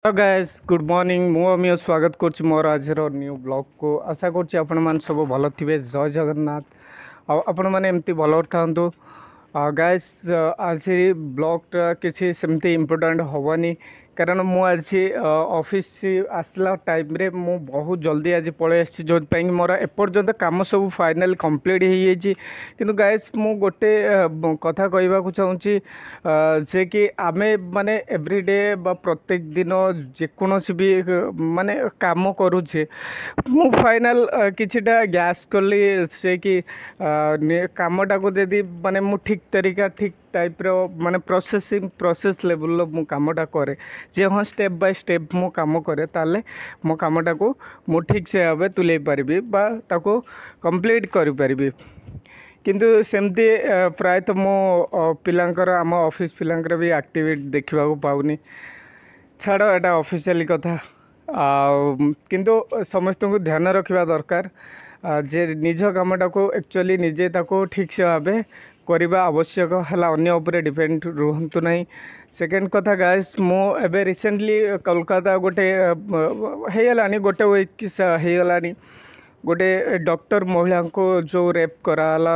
Hello guys good morning मु अमिय स्वागत करछि मोर आज न्यू ब्लॉग को आशा करछि आपण मान सब भल थिबे। जय जगन्नाथ आपण माने एमती भल थांतु। गाइस आज ब्लॉग किसी सेमती इम्पोर्टेंट होवनी कारण मु आज ऑफिस आसला टाइम रे मु बहुत जल्दी आज पळे आछि जो मोर एपर्यंत काम सब फाइनल कंप्लीट हो जाइए। किंतु गाइस मु गोटे कथा कहबा को चाहूँगी जे कि आमे माने एवरीडे बा प्रत्येक दिन जेकोसी भी माने काम करुचे मु फाइनल किछिटा गैस कली से कि कामटा को यदि माने मु ठीक तरीका ठीक टाइप रो माने प्रोसेस लेवल मु कामटा करे जे हाँ स्टेप बाय स्टेप मु काम करे ताले मो कामटा को मु ठीक से भाव तुले पारिबी बा ताको कंप्लीट करि पारिबी। किंतु सेमती प्रायतः मो पिलांकर आम ऑफिस पिलांकर भी एक्टिविटी देखा पाऊनी छाड़ एटा ऑफिशियली कथा किंतु समस्त को ध्यान रखा दरकार जे निज कामटा को एक्चुअली निजे ताको ठीक से भाव करवा आवश्यक है अन्य उपरे डिपेंड रुहतु नहीं। सेकेंड कथा गाइस मो एबे रिसेंटली कोलकाता गोटे होगलानी गोटे वीक होगलानी गोटे डॉक्टर महिला को जो रेप कराला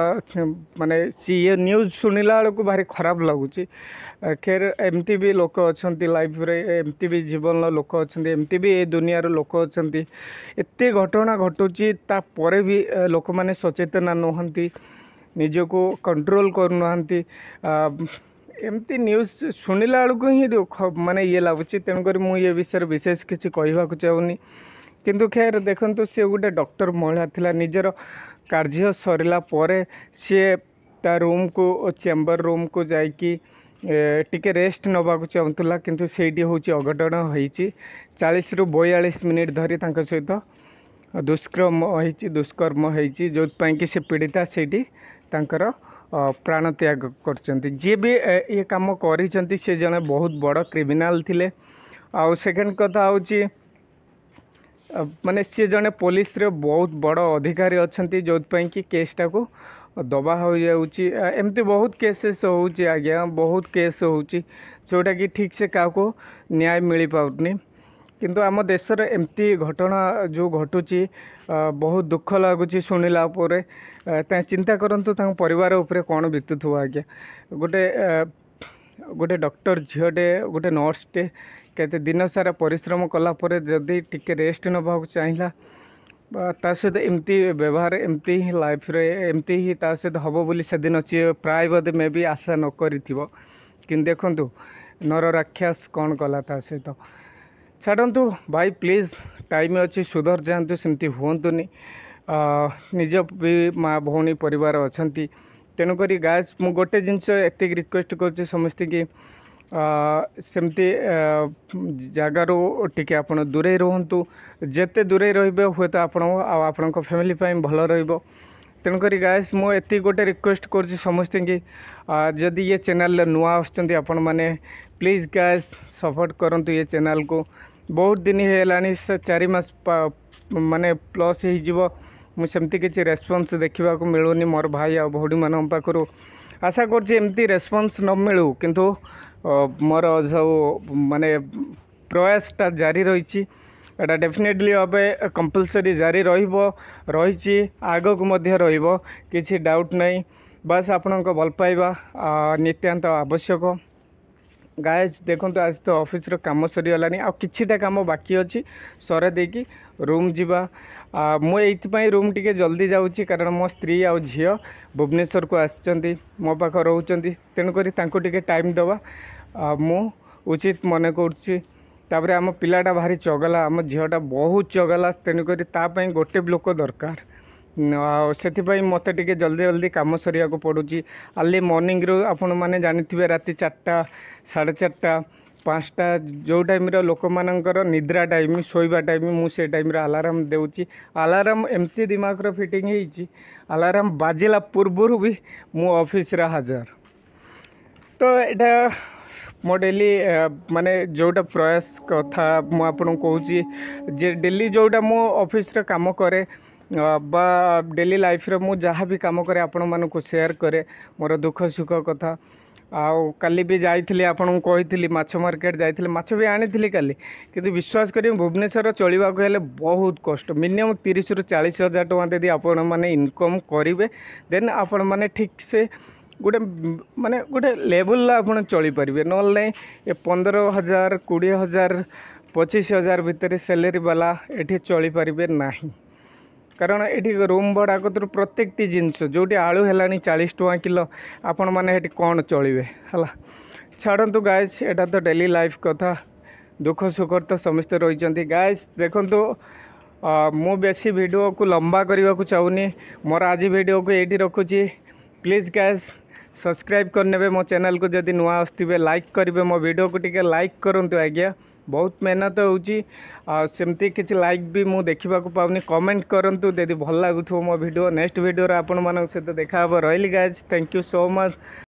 माने ये न्यूज़ शुणिला बेलू भारी खराब लगुच। खैर एमती भी लोक अच्छा लाइफ रे एमती भी जीवन लोक अच्छा एमती भी ए दुनियार लोक अच्छा एत घटना घटुची तापर भी लोक मैंने सचेतन नुहति निजको कंट्रोल करना एमती न्यूज़ शुणिला बेलू ही माने ये लगुच। तेणुक मुझे विषय विशेष किसी कहवाक चाहूनी किंतु खैर देखंतु सी गोटे डॉक्टर महिला थिला निजर कार्य सरला परे सी ता रूम को चेम्बर रूम को जाइकी टिके रेस्ट नवा को चाहूला किंतु सेठी होची अघटन होईची 40 रु 42 मिनिट धरी तांका सहित दुष्कर्म होईची जो पई कि से पीड़िता सेठी तांकर प्राण त्याग करचंती। जे भी ये काम करिसंती से जने बहुत बड़ क्रिमिनल थिले। आ सेकंड कथा होची माने सी जने पुलिस रे बहुत बड़ अधिकारी अच्छा जो कि केसटा को दबा हो जाऊँगी एमती बहुत केसेस होची आज्ञा बहुत केस होची जोटा कि ठीक से क्या न्याय मिल पाउनी। किंतु आम देश एमती घटना जो घटुची बहुत दुख लगुच शुणिला चिंता करंतु परिवार उपरे कौन बीतुव आज्ञा गोटे गोटे डॉक्टर झीटे गोटे नर्सटे केते दिन सारा परिश्रम कलापर जदि टिके रेस्ट नवा चाहिए ता सहित एमती व्यवहार एमती ही लाइफ रे एमती ही ता सहित हम बोली से दिन सी प्राय बोधे मे भी आशा न करिथिबो किंतु देखंतु नर राक्षस कौन कला ता सहित छाड़ू भाई प्लीज टाइम अच्छी सुधर जातु सेमती हुंतुनी निज भी माँ भौणी परिवार अच्छा तेणुक गाइस मु गोटे जिनस एति रिक्वेस्ट कर समस्ते कि सेमती जगारू टिके आपण दूरे रुहतु जेते दूरे रहिबे हुए तो आपण फैमिली भल रहिबो। तेणुक गाइस मु एति गोटे रिक्वेस्ट कर समस्ते कि जदि ये चैनल नुआ आछंती आपण माने प्लीज गाइस सपोर्ट करंतु ये चैनल को बहुत दिन हेलानी 4 मास माने प्लस हो मुझे किसी रेस्पॉन्स देखा मिलूनी मोर भाई आ भौणी मान पाखु आशा करमती रेस्पॉन्स न मिलू किंतु मोर सब माने प्रयासटा जारी रही एटा डेफिनेटली भाव कंपलसरी जारी रही आग को मध्य किसी डाउट नहीं बस आपण भल पाइबा नित्यांत आवश्यक। गाइस देखो आज तो ऑफिस रो काम सरीगलानी आ किछिटा काम बाकी अच्छी सरे देकी रूम जीवा मु एइथपाई रूम टिके जल्दी जाऊँगी कारण मो स्त्री आ झी भुवनेश्वर को आसचंती मो पाख रोचंती तेणुक टिके टाइम दवा मु उचित मन करुच्ची। तापर आम पिलाटा भारी चगला आम झीटा बहुत चगला तेणुक तापाई गोटे लोक दरकार से मत टिके जल्दी जल्दी कम सरिया को पड़ुची अर्ली मॉर्निंग रू आपण मैंने जानी राति 4टा 4:30 5टा जो टाइम लोक मानकर निद्रा टाइम शोवा टाइम मुझे टाइम अलार्म देउची अलार्म एमती दिमाग फिटिंग होती अलार्म बाजिला पूर्व भी मु ऑफिस रा हाजर। तो यहाँ मो डेली माने जोटा प्रयास कथा मुझे कहूँ जे डेली जोटा मो ऑफिस रे काम करे बा डेली लाइफ रे मु जहाँ भी काम करे आपण मानक शेयर करे मोर दुख सुख कथा आउ काली भी जाइली आपन कही माछ मार्केट जाइली माछ भी आनी काली किंतु विश्वास करें भुवनेश्वर चलवा हेल्ले बहुत कष्ट मिनिमम 30 ରୁ 40 हजार टଙ୍କା यदि आपण मैंने इनकम करेंगे देन आपण मैंने ठीक से गोटे माने गोटे लेवल आप चलीपारे ना ये 15,000 20,000 25,000 भितर सैलरी वाला ये चलीपारे ना कारण ये रूम भड़ा कतर प्रत्येक जिनस जो आलू है 40 टଙ୍କା किलो आपण मैंने कौन चलिए है छाड़ू गाइस एटा तो डेली लाइफ कथा दुख सुख तो समस्ते रही गाइस देखु मु बेसी वीडियो को लंबा करने को चाहूनी मोर आज वीडियो को ये रखुची प्लीज गाइस सब्सक्राइब करने मो चैनल को जदि नुआ आसवे लाइक करेंगे मो वीडियो को टिके लाइक करूँ आज्ञा बहुत मेहनत होमती किसी लाइक भी मुझे देखा पाऊनी कमेंट करूँ यदि भल लगुव मो वीडियो नेक्स्ट वीडियो आपण मान सहित देखा रही guys thank you so much.